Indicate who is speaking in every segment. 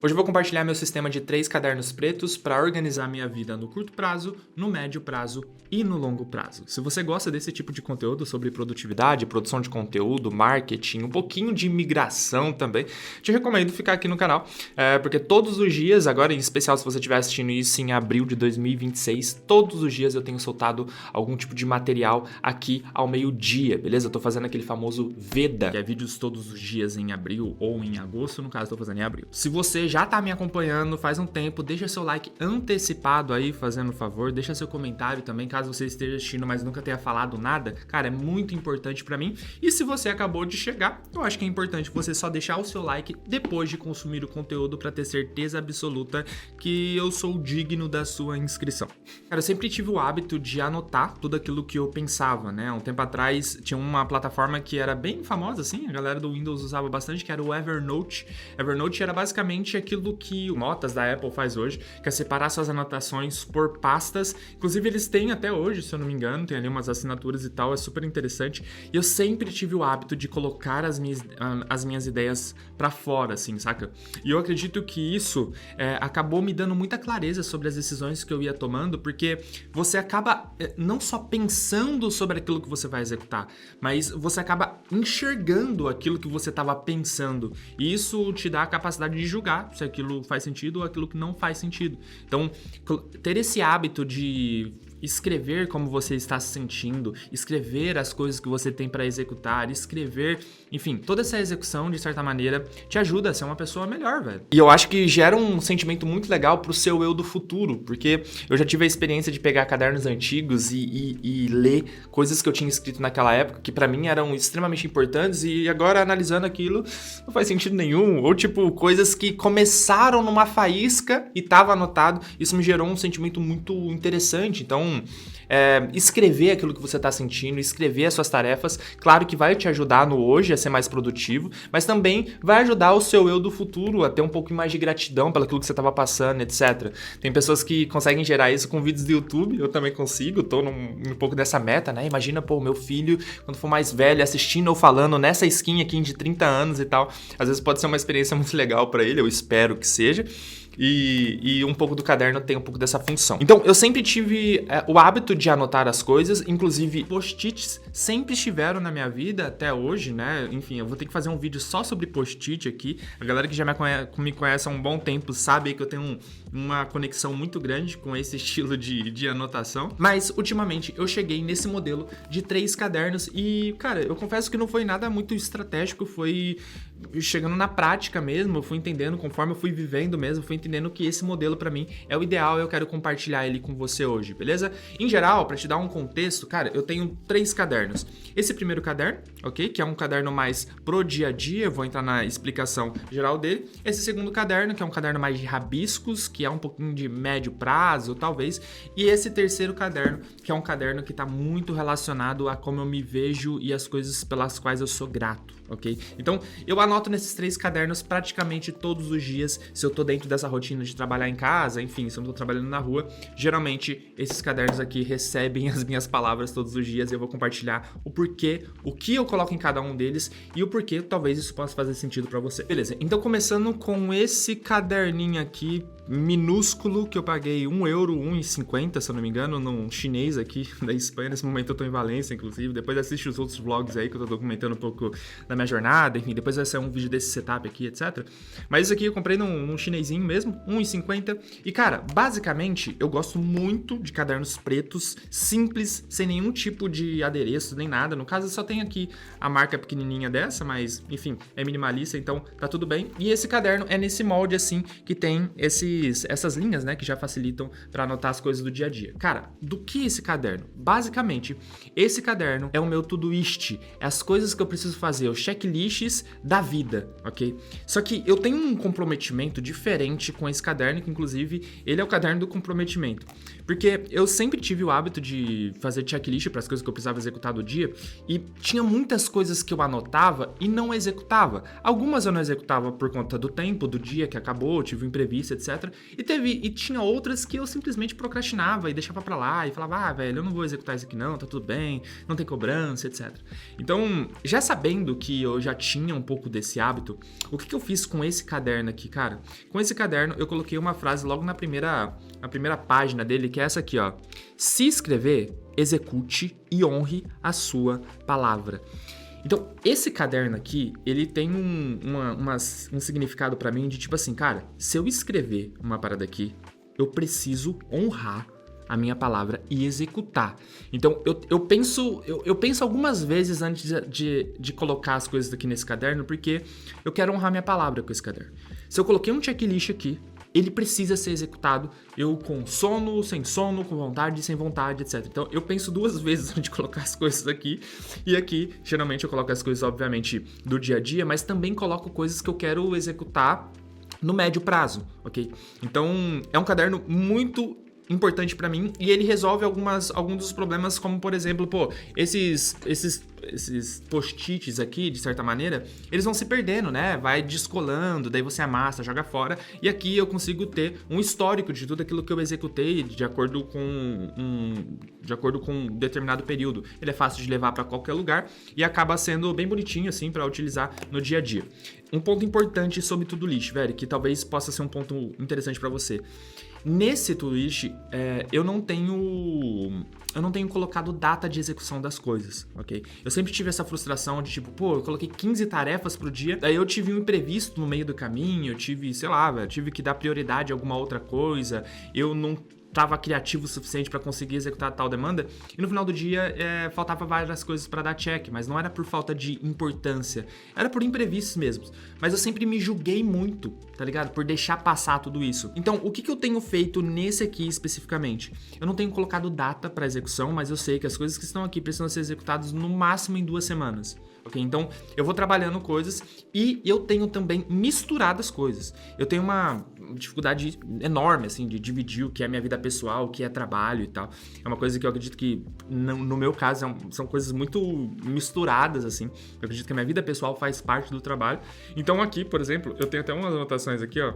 Speaker 1: Hoje eu vou compartilhar meu sistema de 3 cadernos pretos para organizar minha vida no curto prazo, no médio prazo e no longo prazo. Se você gosta desse tipo de conteúdo sobre produtividade, produção de conteúdo, marketing, um pouquinho de migração também, te recomendo ficar aqui no canal, porque todos os dias, agora em especial se você estiver assistindo isso em abril de 2026, todos os dias eu tenho soltado algum tipo de material aqui ao meio-dia, beleza? Eu tô fazendo aquele famoso VEDA, que é vídeos todos os dias em abril ou em agosto, no caso eu tô fazendo em abril. Se você já tá me acompanhando faz um tempo, deixa seu like antecipado aí, fazendo um favor, deixa seu comentário também, caso você esteja assistindo, mas nunca tenha falado nada, cara, é muito importante pra mim. E se você acabou de chegar, eu acho que é importante você só deixar o seu like depois de consumir o conteúdo pra ter certeza absoluta que eu sou digno da sua inscrição. Cara, eu sempre tive o hábito de anotar tudo aquilo que eu pensava, né? Um tempo atrás tinha uma plataforma que era bem famosa, assim, a galera do Windows usava bastante, que era o Evernote. Evernote era basicamente aquilo que o Notas da Apple faz hoje, que é separar suas anotações por pastas. Inclusive eles têm até hoje, se eu não me engano, tem ali umas assinaturas e tal, é super interessante. E eu sempre tive o hábito de colocar as minhas ideias pra fora, assim, saca? E eu acredito que isso acabou me dando muita clareza sobre as decisões que eu ia tomando, porque você acaba não só pensando sobre aquilo que você vai executar, mas você acaba enxergando aquilo que você estava pensando. E isso te dá a capacidade de julgar se aquilo faz sentido ou aquilo que não faz sentido. Então, ter esse hábito de escrever como você está se sentindo, escrever as coisas que você tem para executar, escrever, enfim, toda essa execução, de certa maneira, te ajuda a ser uma pessoa melhor, velho. E eu acho que gera um sentimento muito legal pro seu eu do futuro, porque eu já tive a experiência de pegar cadernos antigos e ler coisas que eu tinha escrito naquela época, que para mim eram extremamente importantes, e agora analisando aquilo, não faz sentido nenhum, ou tipo, coisas que começaram numa faísca e tava anotado, isso me gerou um sentimento muito interessante. Então, escrever aquilo que você está sentindo, escrever as suas tarefas, claro que vai te ajudar no hoje a ser mais produtivo, mas também vai ajudar o seu eu do futuro a ter um pouco mais de gratidão pelo aquilo que você estava passando, etc. Tem pessoas que conseguem gerar isso com vídeos do YouTube, eu também consigo, tô um pouco dessa meta, né? Imagina, pô, meu filho, quando for mais velho, assistindo ou falando nessa skin aqui de 30 anos e tal, às vezes pode ser uma experiência muito legal para ele, eu espero que seja. E um pouco do caderno tem um pouco dessa função. Então, eu sempre tive o hábito de anotar as coisas, inclusive post-its sempre estiveram na minha vida até hoje, né? Enfim, eu vou ter que fazer um vídeo só sobre post-it aqui. A galera que já me conhece há um bom tempo sabe que eu tenho uma conexão muito grande com esse estilo de anotação. Mas, ultimamente, eu cheguei nesse modelo de 3 cadernos e, cara, eu confesso que não foi nada muito estratégico, foi chegando na prática mesmo, eu fui entendendo conforme eu fui vivendo mesmo, fui entendendo que esse modelo pra mim é o ideal e eu quero compartilhar ele com você hoje, beleza? Em geral, pra te dar um contexto, cara, eu tenho 3 cadernos. Esse primeiro caderno, ok? Que é um caderno mais pro dia a dia, eu vou entrar na explicação geral dele. Esse segundo caderno, que é um caderno mais de rabiscos, que é um pouquinho de médio prazo, talvez. E esse terceiro caderno, que é um caderno que tá muito relacionado a como eu me vejo e as coisas pelas quais eu sou grato, ok? Então, eu anoto nesses 3 cadernos praticamente todos os dias, se eu tô dentro dessa rotina de trabalhar em casa, enfim, se eu não tô trabalhando na rua, geralmente esses cadernos aqui recebem as minhas palavras todos os dias e eu vou compartilhar o porquê, o que eu coloco em cada um deles e o porquê talvez isso possa fazer sentido pra você. Beleza, então começando com esse caderninho aqui, minúsculo, que eu paguei €1, €1,50, se eu não me engano, num chinês aqui da Espanha. Nesse momento eu tô em Valência, inclusive. Depois assiste os outros vlogs aí que eu tô documentando um pouco da minha jornada. Enfim, depois vai ser um vídeo desse setup aqui, etc. Mas isso aqui eu comprei num chinesinho mesmo, €1,50. E, cara, basicamente, eu gosto muito de cadernos pretos, simples, sem nenhum tipo de adereço, nem nada. No caso, eu só tenho aqui a marca pequenininha dessa, mas, enfim, é minimalista, então tá tudo bem. E esse caderno é nesse molde, assim, que tem essas linhas, né, que já facilitam para anotar as coisas do dia a dia. Cara, do que esse caderno? Basicamente, esse caderno é o meu Todoist, é as coisas que eu preciso fazer, os checklists da vida, ok? Só que eu tenho um comprometimento diferente com esse caderno, que inclusive ele é o caderno do comprometimento, porque eu sempre tive o hábito de fazer checklist para as coisas que eu precisava executar do dia e tinha muitas coisas que eu anotava e não executava. Algumas eu não executava por conta do tempo, do dia que acabou, tive um imprevisto, etc. etc. E tinha outras que eu simplesmente procrastinava e deixava pra lá e falava, velho, eu não vou executar isso aqui não, tá tudo bem, não tem cobrança, etc. Então, já sabendo que eu já tinha um pouco desse hábito, o que eu fiz com esse caderno aqui, cara? Com esse caderno, eu coloquei uma frase logo na primeira página dele, que é essa aqui, ó. Se escrever, execute e honre a sua palavra. Então, esse caderno aqui, ele tem um significado pra mim de tipo assim, cara, se eu escrever uma parada aqui, eu preciso honrar a minha palavra e executar. Então, eu penso algumas vezes antes de colocar as coisas aqui nesse caderno, porque eu quero honrar minha palavra com esse caderno. Se eu coloquei um checklist aqui, ele precisa ser executado, eu com sono, sem sono, com vontade, sem vontade, etc. Então, eu penso 2 vezes antes de colocar as coisas aqui. E aqui, geralmente, eu coloco as coisas, obviamente, do dia a dia, mas também coloco coisas que eu quero executar no médio prazo, ok? Então, é um caderno muito importante pra mim e ele resolve alguns dos problemas, como por exemplo, esses post-its aqui, de certa maneira, eles vão se perdendo, né? Vai descolando, daí você amassa, joga fora, e aqui eu consigo ter um histórico de tudo aquilo que eu executei de acordo com um determinado período. Ele é fácil de levar pra qualquer lugar e acaba sendo bem bonitinho assim pra utilizar no dia a dia. Um ponto importante sobre To-Do List, velho, que talvez possa ser um ponto interessante pra você. Nesse To-Do List, eu não tenho colocado data de execução das coisas, ok? Eu sempre tive essa frustração de tipo, eu coloquei 15 tarefas pro dia, daí eu tive um imprevisto no meio do caminho, eu tive, sei lá, velho, tive que dar prioridade a alguma outra coisa, eu não tava criativo o suficiente para conseguir executar tal demanda, e no final do dia faltava várias coisas para dar check, mas não era por falta de importância, era por imprevistos mesmo. Mas eu sempre me julguei muito, tá ligado? Por deixar passar tudo isso. Então, o que eu tenho feito nesse aqui especificamente? Eu não tenho colocado data para execução, mas eu sei que as coisas que estão aqui precisam ser executadas no máximo em 2 semanas. Ok? Então, eu vou trabalhando coisas e eu tenho também misturado as coisas. Eu tenho uma dificuldade enorme, assim, de dividir o que é minha vida pessoal, o que é trabalho e tal. É uma coisa que eu acredito que, no meu caso, são coisas muito misturadas, assim. Eu acredito que a minha vida pessoal faz parte do trabalho. Então, aqui, por exemplo, eu tenho até umas anotações aqui, ó.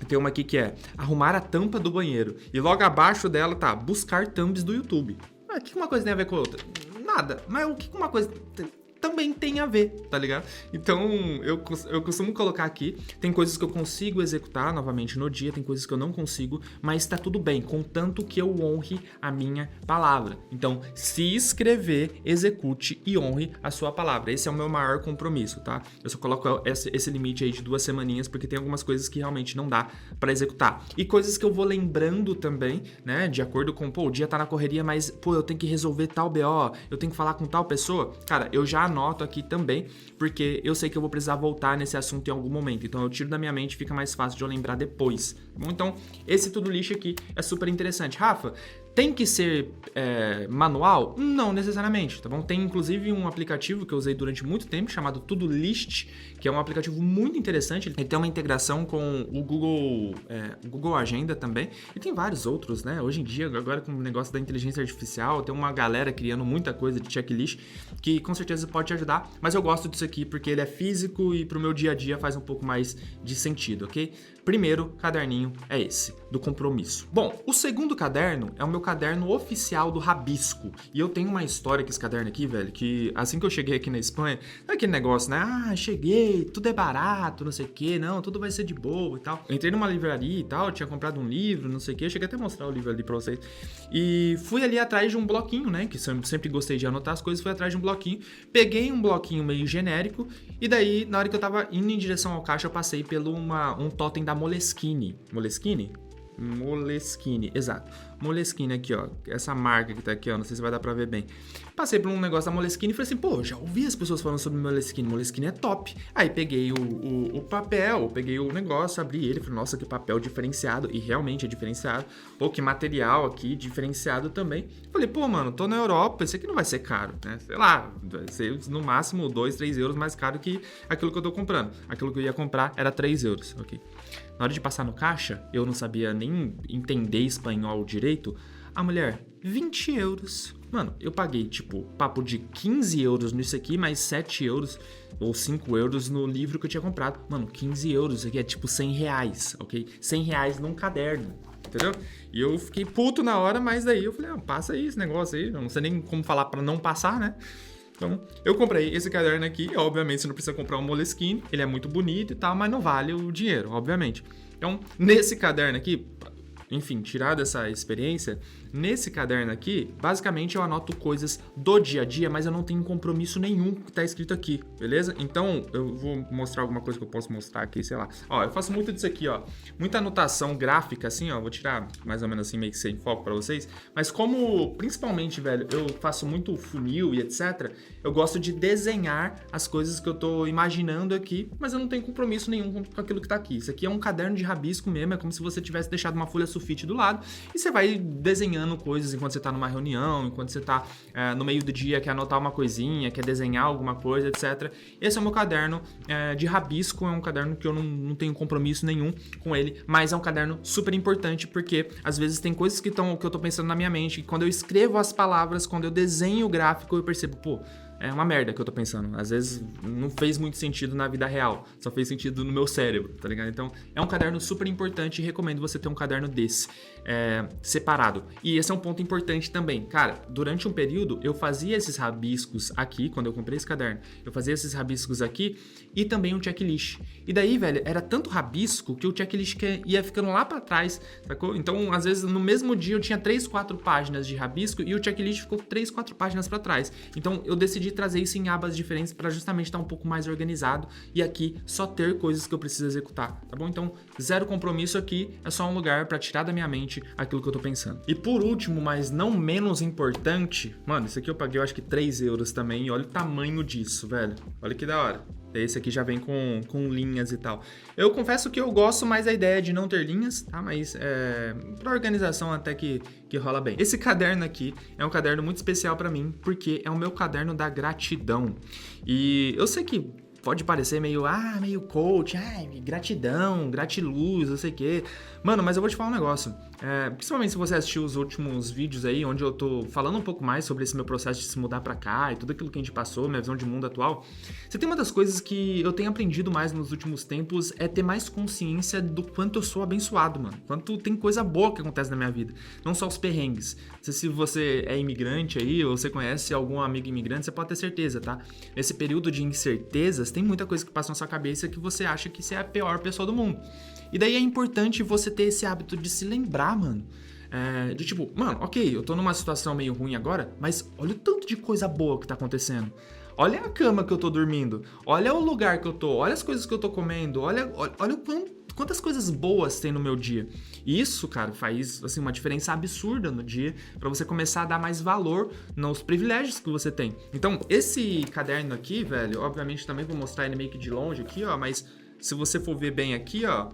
Speaker 1: Tem uma aqui que é arrumar a tampa do banheiro. E logo abaixo dela tá buscar thumbs do YouTube. O que uma coisa tem a ver com a outra? Nada. Mas o que uma coisa também tem a ver, tá ligado? Então, eu costumo colocar aqui, tem coisas que eu consigo executar novamente no dia, tem coisas que eu não consigo, mas tá tudo bem, contanto que eu honre a minha palavra. Então, se escrever, execute e honre a sua palavra. Esse é o meu maior compromisso, tá? Eu só coloco esse limite aí de 2 semaninhas, porque tem algumas coisas que realmente não dá pra executar. E coisas que eu vou lembrando também, né? De acordo com, o dia tá na correria, mas, eu tenho que resolver tal BO, eu tenho que falar com tal pessoa. Cara, eu já anoto aqui também, porque eu sei que eu vou precisar voltar nesse assunto em algum momento. Então eu tiro da minha mente e fica mais fácil de eu lembrar depois. Bom, então esse To-Do List aqui é super interessante. Rafa, tem que ser manual? Não necessariamente, tá bom? Tem inclusive um aplicativo que eu usei durante muito tempo chamado To-Do List, que é um aplicativo muito interessante. Ele tem uma integração com o Google Agenda também, e tem vários outros, né? Hoje em dia, agora com o negócio da inteligência artificial, tem uma galera criando muita coisa de checklist que com certeza pode te ajudar, mas eu gosto disso aqui porque ele é físico e pro meu dia a dia faz um pouco mais de sentido, ok? Primeiro caderninho é esse, do compromisso. Bom, o segundo caderno é o meu caderno oficial do Rabisco. E eu tenho uma história com esse caderno aqui, velho, que assim que eu cheguei aqui na Espanha, não é aquele negócio, né? Cheguei, tudo é barato, não sei o que, não, tudo vai ser de boa e tal. Eu entrei numa livraria e tal, tinha comprado um livro, não sei o que, eu cheguei até a mostrar o livro ali pra vocês. E fui ali atrás de um bloquinho, né? Que sempre gostei de anotar as coisas, fui atrás de um bloquinho. Peguei um bloquinho meio genérico, e daí, na hora que eu tava indo em direção ao caixa, eu passei pelo um totem da Moleskine. Moleskine, exato. Moleskine aqui, ó. Essa marca que tá aqui, ó. Não sei se vai dar pra ver bem. Passei por um negócio da Moleskine e falei assim, já ouvi as pessoas falando sobre Moleskine. Moleskine é top. Aí peguei o papel, peguei o negócio, abri ele. Falei, nossa, que papel diferenciado. E realmente é diferenciado. Que material aqui diferenciado também. Falei, mano, tô na Europa. Esse aqui não vai ser caro, né? Sei lá, vai ser no máximo 2, 3 euros mais caro que aquilo que eu tô comprando. Aquilo que eu ia comprar era 3 euros, ok? Na hora de passar no caixa, eu não sabia nem entender espanhol direito. A mulher, 20 euros. Mano, eu paguei, tipo, papo de 15 euros nisso aqui, mais 7 euros ou 5 euros no livro que eu tinha comprado. Mano, 15 euros, isso aqui é tipo 100 reais, ok? 100 reais num caderno, entendeu? E eu fiquei puto na hora, mas daí eu falei, passa aí esse negócio aí, eu não sei nem como falar pra não passar, né? Então, eu comprei esse caderno aqui, obviamente você não precisa comprar um Moleskine, ele é muito bonito e tal, mas não vale o dinheiro, obviamente. Então, nesse caderno aqui, enfim, tirado essa experiência, nesse caderno aqui, basicamente eu anoto coisas do dia a dia, mas eu não tenho compromisso nenhum que tá escrito aqui, beleza? Então, eu vou mostrar alguma coisa que eu posso mostrar aqui, sei lá. Ó, eu faço muito disso aqui, ó. Muita anotação gráfica, assim, ó. Vou tirar mais ou menos assim, meio que sem foco pra vocês. Mas como, principalmente, velho, eu faço muito funil e etc., eu gosto de desenhar as coisas que eu tô imaginando aqui, mas eu não tenho compromisso nenhum com aquilo que tá aqui. Isso aqui é um caderno de rabisco mesmo, é como se você tivesse deixado uma folha sulfite do lado e você vai desenhando coisas enquanto você tá numa reunião, enquanto você tá no meio do dia, quer anotar uma coisinha, quer desenhar alguma coisa, etc. Esse é o meu caderno de rabisco, é um caderno que eu não tenho compromisso nenhum com ele, mas é um caderno super importante porque às vezes tem coisas que eu tô pensando na minha mente e quando eu escrevo as palavras, quando eu desenho o gráfico, eu percebo, pô, é uma merda que eu tô pensando. Às vezes não fez muito sentido na vida real, só fez sentido no meu cérebro, tá ligado? Então é um caderno super importante e recomendo você ter um caderno desse, separado. E esse é um ponto importante também. Cara, durante um período eu fazia esses rabiscos aqui, quando eu comprei esse caderno, eu fazia esses rabiscos aqui e também um checklist. E daí, velho, era tanto rabisco que o checklist ia ficando lá pra trás, sacou? Então, às vezes, no mesmo dia eu tinha 3, 4 páginas de rabisco e o checklist ficou 3, 4 páginas pra trás. Então, eu decidi trazer isso em abas diferentes para justamente estar um pouco mais organizado e aqui só ter coisas que eu preciso executar, tá bom? Então, zero compromisso aqui, é só um lugar para tirar da minha mente aquilo que eu tô pensando. E por último, mas não menos importante, mano, isso aqui eu paguei eu acho que 3 euros também e olha o tamanho disso, velho. Olha que da hora. Esse aqui já vem com linhas e tal. Eu confesso que eu gosto mais da ideia de não ter linhas, tá? Mas pra organização até que rola bem. Esse caderno aqui é um caderno muito especial pra mim, porque é o meu caderno da gratidão. E eu sei que pode parecer meio coach, gratidão, gratiluz, não sei o quê. Mano, mas eu vou te falar um negócio. Principalmente se você assistiu os últimos vídeos aí, onde eu tô falando um pouco mais sobre esse meu processo de se mudar pra cá e tudo aquilo que a gente passou, minha visão de mundo atual. Você tem uma das coisas que eu tenho aprendido mais nos últimos tempos é ter mais consciência do quanto eu sou abençoado, mano. Quanto tem coisa boa que acontece na minha vida. Não só os perrengues. Não sei se você é imigrante aí, ou você conhece algum amigo imigrante, você pode ter certeza, tá? Nesse período de incertezas, tem muita coisa que passa na sua cabeça que você acha que você é a pior pessoa do mundo. E daí é importante você ter esse hábito de se lembrar, mano. De tipo, mano, ok, eu tô numa situação meio ruim agora, mas olha o tanto de coisa boa que tá acontecendo. Olha a cama que eu tô dormindo, olha o lugar que eu tô, olha as coisas que eu tô comendo, olha quantas coisas boas tem no meu dia. E isso, cara, faz assim, uma diferença absurda no dia pra você começar a dar mais valor nos privilégios que você tem. Então, esse caderno aqui, velho, obviamente também vou mostrar ele meio que de longe aqui, ó, mas se você for ver bem aqui, ó,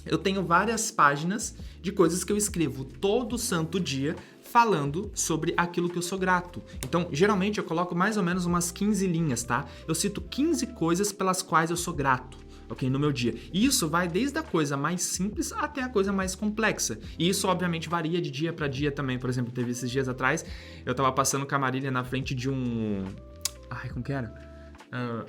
Speaker 1: eu tenho várias páginas de coisas que eu escrevo todo santo dia falando sobre aquilo que eu sou grato. Então, geralmente eu coloco mais ou menos umas 15 linhas, tá? Eu cito 15 coisas pelas quais eu sou grato, ok? No meu dia. E isso vai desde a coisa mais simples até a coisa mais complexa. E isso, obviamente, varia de dia para dia também. Por exemplo, teve esses dias atrás, eu tava passando com a Marília na frente de um... como que era?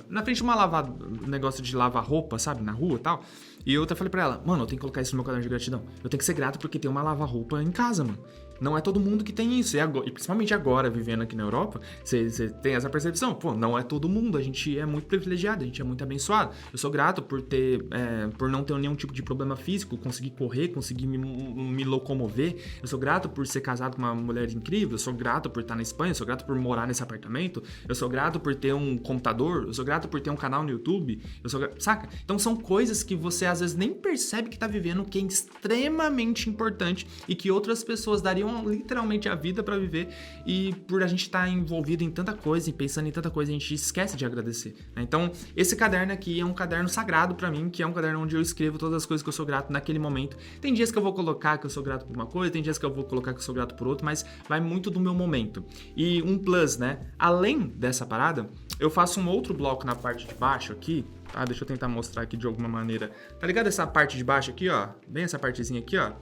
Speaker 1: Na frente de um negócio de lavar roupa, sabe? Na rua e tal. E eu até falei pra ela, mano, eu tenho que colocar isso no meu caderno de gratidão. Eu tenho que ser grato porque tem uma lava-roupa em casa, mano. Não é todo mundo que tem isso. E principalmente agora, vivendo aqui na Europa, você tem essa percepção. Pô, não é todo mundo. A gente é muito privilegiado, a gente é muito abençoado. Eu sou grato por não ter nenhum tipo de problema físico, conseguir correr, conseguir me locomover. Eu sou grato por ser casado com uma mulher incrível. Eu sou grato por estar na Espanha. Eu sou grato por morar nesse apartamento. Eu sou grato por ter um computador. Eu sou grato por ter um canal no YouTube. Saca? Então são coisas que você às vezes nem percebe que tá vivendo, que é extremamente importante e que outras pessoas dariam literalmente a vida pra viver, e por a gente estar envolvido em tanta coisa e pensando em tanta coisa, a gente esquece de agradecer, né? Então, esse caderno aqui é um caderno sagrado pra mim, que é um caderno onde eu escrevo todas as coisas que eu sou grato naquele momento. Tem dias que eu vou colocar que eu sou grato por uma coisa, tem dias que eu vou colocar que eu sou grato por outra, mas vai muito do meu momento. E um plus, né? Além dessa parada, eu faço um outro bloco na parte de baixo aqui, tá? Deixa eu tentar mostrar aqui de alguma maneira. Tá ligado essa parte de baixo aqui, ó? Bem essa partezinha aqui, ó.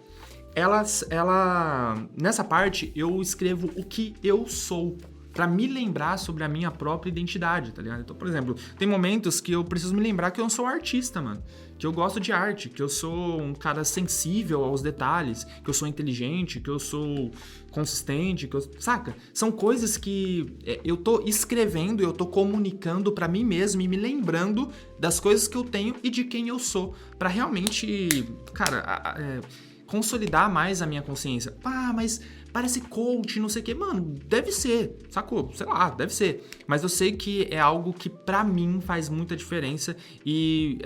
Speaker 1: nessa parte, eu escrevo o que eu sou, pra me lembrar sobre a minha própria identidade, tá ligado? Então, por exemplo, tem momentos que eu preciso me lembrar que eu sou um artista, mano. Que eu gosto de arte, que eu sou um cara sensível aos detalhes, que eu sou inteligente, que eu sou consistente, saca? São coisas que eu tô escrevendo, eu tô comunicando pra mim mesmo e me lembrando das coisas que eu tenho e de quem eu sou, pra realmente, cara, consolidar mais a minha consciência. Pá, mas parece coach, não sei o quê. Mano, deve ser, sacou? Sei lá, deve ser. Mas eu sei que é algo que pra mim faz muita diferença e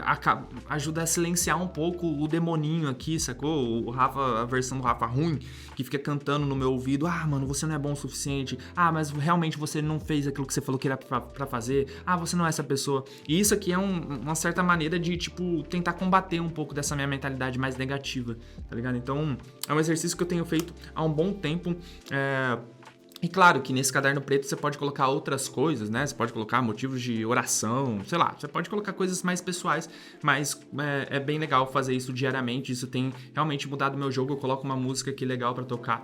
Speaker 1: ajuda a silenciar um pouco o demoninho aqui, sacou? O Rafa, a versão do Rafa ruim, que fica cantando no meu ouvido: ah, mano, você não é bom o suficiente. Ah, mas realmente você não fez aquilo que você falou que era pra fazer. Ah, você não é essa pessoa. E isso aqui é uma certa maneira de, tipo, tentar combater um pouco dessa minha mentalidade mais negativa, tá ligado? Então, é um exercício que eu tenho feito há um bom tempo. E claro que nesse caderno preto você pode colocar outras coisas, né? Você pode colocar motivos de oração, sei lá. Você pode colocar coisas mais pessoais, mas é bem legal fazer isso diariamente. Isso tem realmente mudado o meu jogo. Eu coloco uma música aqui legal pra tocar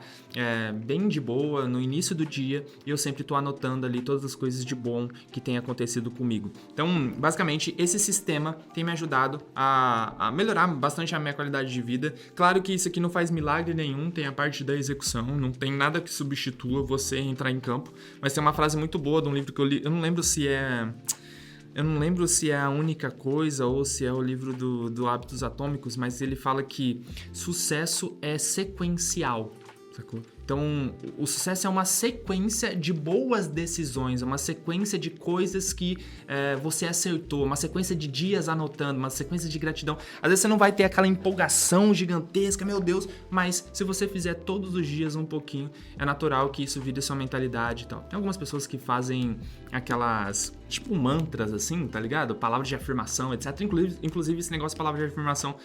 Speaker 1: bem de boa no início do dia e eu sempre tô anotando ali todas as coisas de bom que tem acontecido comigo. Então, basicamente, esse sistema tem me ajudado a melhorar bastante a minha qualidade de vida. Claro que isso aqui não faz milagre nenhum, tem a parte da execução, não tem nada que substitua você entrar em campo, mas tem uma frase muito boa de um livro que eu li, eu não lembro se é a única coisa ou se é o livro do Hábitos Atômicos, mas ele fala que sucesso é sequencial, sacou? Então, o sucesso é uma sequência de boas decisões, é uma sequência de coisas que você acertou, uma sequência de dias anotando, uma sequência de gratidão. Às vezes você não vai ter aquela empolgação gigantesca, meu Deus, mas se você fizer todos os dias um pouquinho, é natural que isso vire sua mentalidade e tal. Tem algumas pessoas que fazem aquelas, tipo, mantras assim, tá ligado? Palavras de afirmação, etc. Inclusive esse negócio de palavra de afirmação,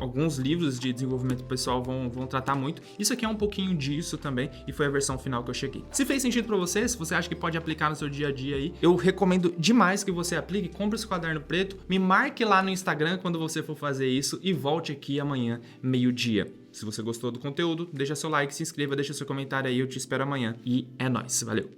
Speaker 1: alguns livros de desenvolvimento pessoal vão tratar muito. Isso aqui é um pouquinho disso também, e foi a versão final que eu cheguei. Se fez sentido pra você, se você acha que pode aplicar no seu dia a dia aí, eu recomendo demais que você aplique, compre esse caderno preto, me marque lá no Instagram quando você for fazer isso e volte aqui amanhã, meio-dia. Se você gostou do conteúdo, deixa seu like, se inscreva, deixa seu comentário aí, eu te espero amanhã e é nóis, valeu!